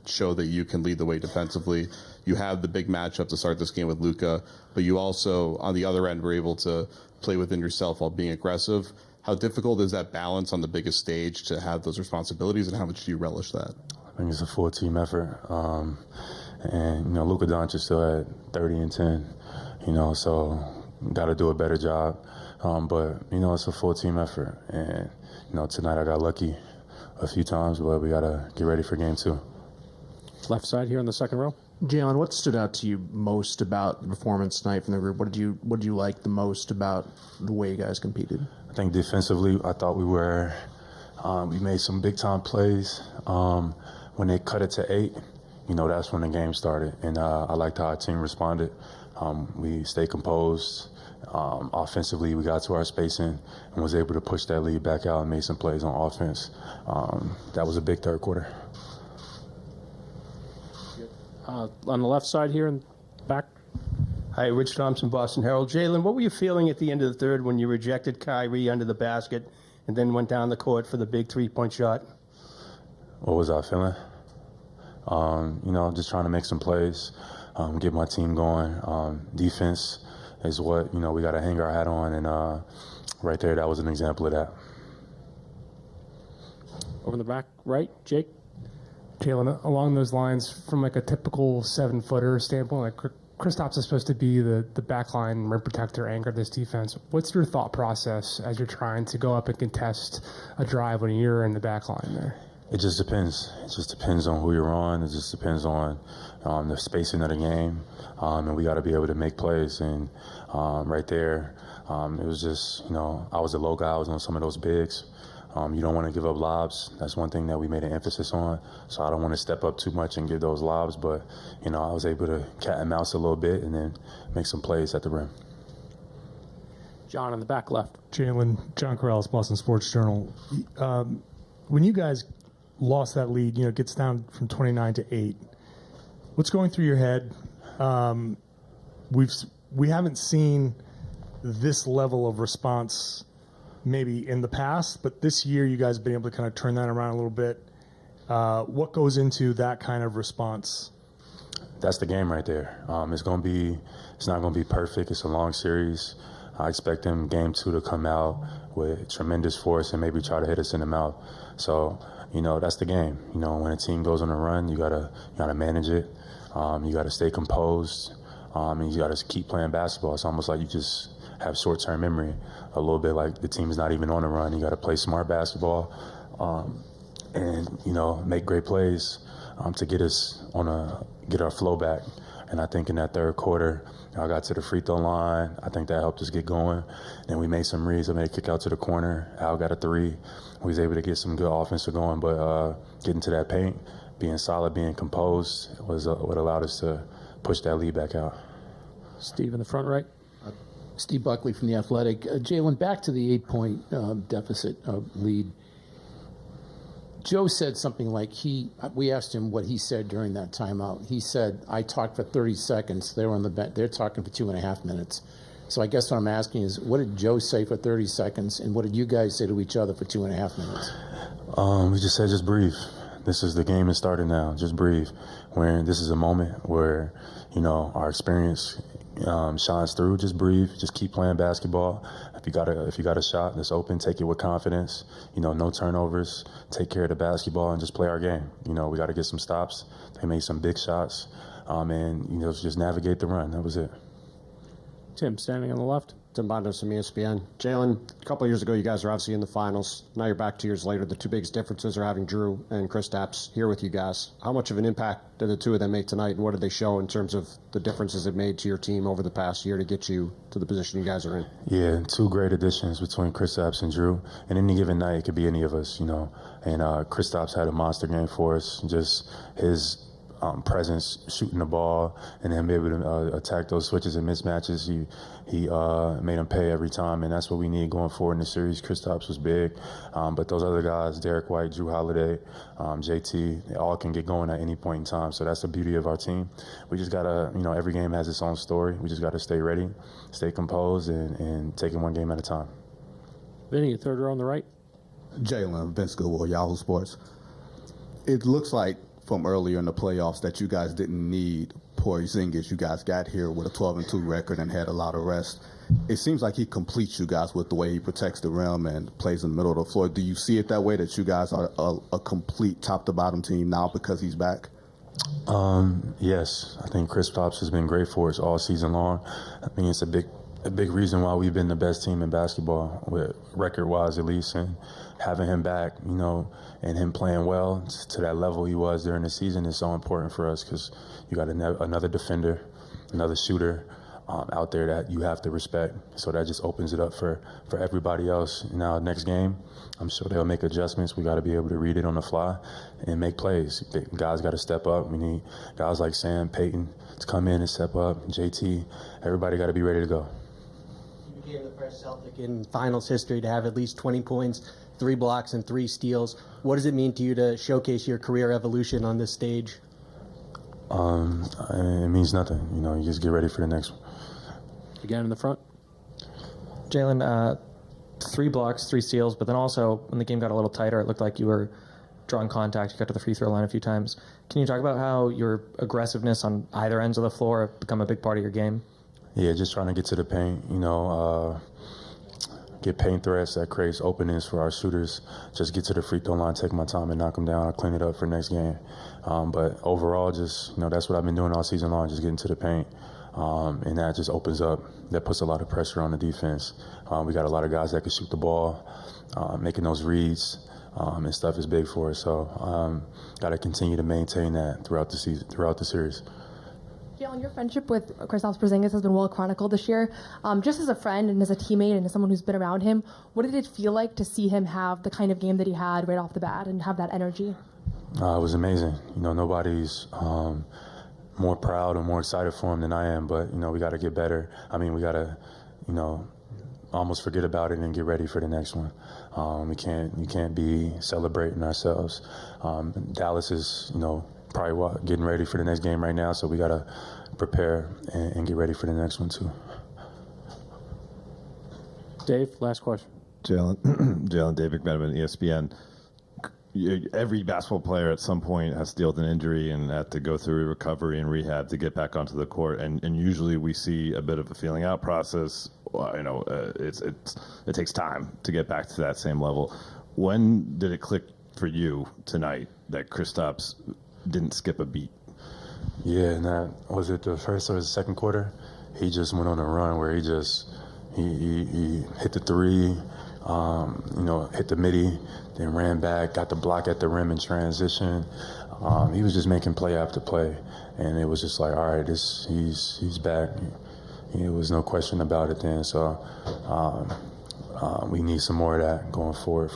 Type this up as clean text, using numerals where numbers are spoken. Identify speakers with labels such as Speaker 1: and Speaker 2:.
Speaker 1: show that you can lead the way defensively. You have the big matchup to start this game with Luka, but you also, on the other end, were able to play within yourself while being aggressive. How difficult is that balance on the biggest stage to have those responsibilities, and how much do you relish that?
Speaker 2: I think it's a full team effort. And, Luka Doncic still at 30 and 10, so got to do a better job. But, it's a full team effort. And, tonight I got lucky a few times, but we got to get ready for game 2.
Speaker 3: Left side here in the second row.
Speaker 4: Jaylen, what stood out to you most about the performance tonight from the group? What did you like the most about the way you guys competed?
Speaker 2: I think defensively, I thought we made some big time plays. When they cut it to 8, that's when the game started. And I liked how our team responded. We stayed composed. Offensively, we got to our spacing and was able to push that lead back out and made some plays on offense. That was a big third quarter.
Speaker 3: On the left side here in back.
Speaker 5: Hi, Rich Thompson, Boston Herald. Jaylen, what were you feeling at the end of the third when you rejected Kyrie under the basket and then went down the court for the big three-point shot?
Speaker 2: What was I feeling? Just trying to make some plays, get my team going. Defense is what, we got to hang our hat on. And right there, that was an example of that.
Speaker 3: Over in the back right, Jake.
Speaker 6: Jaylen, along those lines, from like a typical 7-footer standpoint, like Kristaps is supposed to be the backline rim protector, anchor this defense. What's your thought process as you're trying to go up and contest a drive when you're in the backline there?
Speaker 2: It just depends. It just depends on who you're on. It just depends on the spacing of the game, and we got to be able to make plays. And right there, it was just, I was a low guy. I was on some of those bigs. You don't want to give up lobs. That's one thing that we made an emphasis on. So I don't want to step up too much and give those lobs. But, I was able to cat and mouse a little bit and then make some plays at the rim.
Speaker 3: John in the back left.
Speaker 7: Jaylen, John Corrales, Boston Sports Journal. When you guys lost that lead, it gets down from 29 to 8. What's going through your head? We haven't seen this level of response maybe in the past, but this year you guys have been able to kind of turn that around a little bit. What goes into that kind of response?
Speaker 2: That's the game right there. It's not going to be perfect. It's a long series. I expect them game 2 to come out with tremendous force and maybe try to hit us in the mouth. So, that's the game. When a team goes on a run, you gotta manage it. You gotta stay composed. And you gotta keep playing basketball. It's almost like you just have short-term memory, a little bit like the team's not even on a run. You got to play smart basketball and, make great plays to get our flow back. And I think in that third quarter, I got to the free throw line. I think that helped us get going. Then we made some reads. I made a kick out to the corner. Al got a 3. We was able to get some good offensive going, but getting to that paint, being solid, being composed was what allowed us to push that lead back out.
Speaker 3: Steve in the front right.
Speaker 8: Steve Buckley from The Athletic. Jaylen, back to the 8-point deficit lead. Joe said something like we asked him what he said during that timeout. He said, I talked for 30 seconds. They were on the bench. They're talking for 2.5 minutes. So I guess what I'm asking is, what did Joe say for 30 seconds, and what did you guys say to each other for 2.5 minutes?
Speaker 2: We just said, just breathe. The game is starting now. Just breathe. This is a moment where, our experience shines through. Just breathe. Just keep playing basketball. If you got a shot that's open, take it with confidence. No turnovers. Take care of the basketball and just play our game. We got to get some stops. They made some big shots, and just navigate the run. That was it.
Speaker 3: Tim standing on the left.
Speaker 9: Tim Bondos from ESPN. Jaylen, a couple of years ago, you guys were obviously in the finals. Now you're back 2 years later. The two biggest differences are having Drew and Kristaps here with you guys. How much of an impact did the two of them make tonight, and what did they show in terms of the differences it made to your team over the past year to get you to the position you guys are in?
Speaker 2: Yeah, 2 great additions between Kristaps and Drew. And any given night, it could be any of us, And Kristaps had a monster game for us. Just his presence, shooting the ball, and then be able to attack those switches and mismatches. He made them pay every time, and that's what we need going forward in the series. Kristaps was big, but those other guys, Derek White, Drew Holiday, JT, they all can get going at any point in time. So that's the beauty of our team. We just gotta, every game has its own story. We just gotta stay ready, stay composed, and take it one game at a time.
Speaker 3: Vinny, third row on the right.
Speaker 10: Jaylen, Vince Goodwill, Yahoo Sports. It looks like from earlier in the playoffs that you guys didn't need Porzingis. You guys got here with a 12-2 record and had a lot of rest. It seems like he completes you guys with the way he protects the rim and plays in the middle of the floor. Do you see it that way, that you guys are a complete top-to-bottom team now because he's back?
Speaker 2: Yes, I think Kristaps has been great for us all season long. I mean, it's a big reason why we've been the best team in basketball, with record-wise at least, and having him back, and him playing well to that level he was during the season is so important for us, because you got another defender, another shooter out there that you have to respect. So that just opens it up for everybody else. Now, next game, I'm sure they'll make adjustments. We got to be able to read it on the fly and make plays. The guys got to step up. We need guys like Sam, Peyton to come in and step up, JT. Everybody got to be ready to go.
Speaker 11: You became the first Celtic in finals history to have at least 20 points, 3 blocks, and 3 steals. What does it mean to you to showcase your career evolution on this stage?
Speaker 2: It means nothing. You just get ready for the next one.
Speaker 3: Again in the front.
Speaker 12: Jaylen, 3 blocks, 3 steals, but then also when the game got a little tighter, it looked like you were drawing contact. You got to the free throw line a few times. Can you talk about how your aggressiveness on either ends of the floor have become a big part of your game?
Speaker 2: Yeah, just trying to get to the paint, get paint threats that creates openings for our shooters. Just get to the free throw line, take my time and knock them down. I'll clean it up for next game. But overall, just, that's what I've been doing all season long, just getting to the paint. And that just opens up, that puts a lot of pressure on the defense. We got a lot of guys that can shoot the ball, making those reads and stuff is big for us. So got to continue to maintain that throughout the season, throughout the series.
Speaker 13: Jaylen, your friendship with Kristaps Porzingis has been well chronicled this year. Just as a friend and as a teammate and as someone who's been around him, what did it feel like to see him have the kind of game that he had right off the bat and have that energy?
Speaker 2: It was amazing. Nobody's more proud or more excited for him than I am, but, we got to get better. I mean, we got to, almost forget about it and get ready for the next one. We can't be celebrating ourselves. Dallas is, probably getting ready for the next game right now, so we got to prepare and get ready for the next one too.
Speaker 3: Dave, last question.
Speaker 14: Jaylen, Dave McMenamin, ESPN. Every basketball player at some point has to deal with an injury and have to go through recovery and rehab to get back onto the court. And usually we see a bit of a feeling out process. It takes time to get back to that same level. When did it click for you tonight that Kristaps didn't skip a beat?
Speaker 2: Yeah, and that was it the first or the second quarter. He just went on a run where he hit the 3, hit the midi, then ran back, got the block at the rim in transition. He was just making play after play, and it was just like, all right, he's back. There was no question about it then. So we need some more of that going forward for the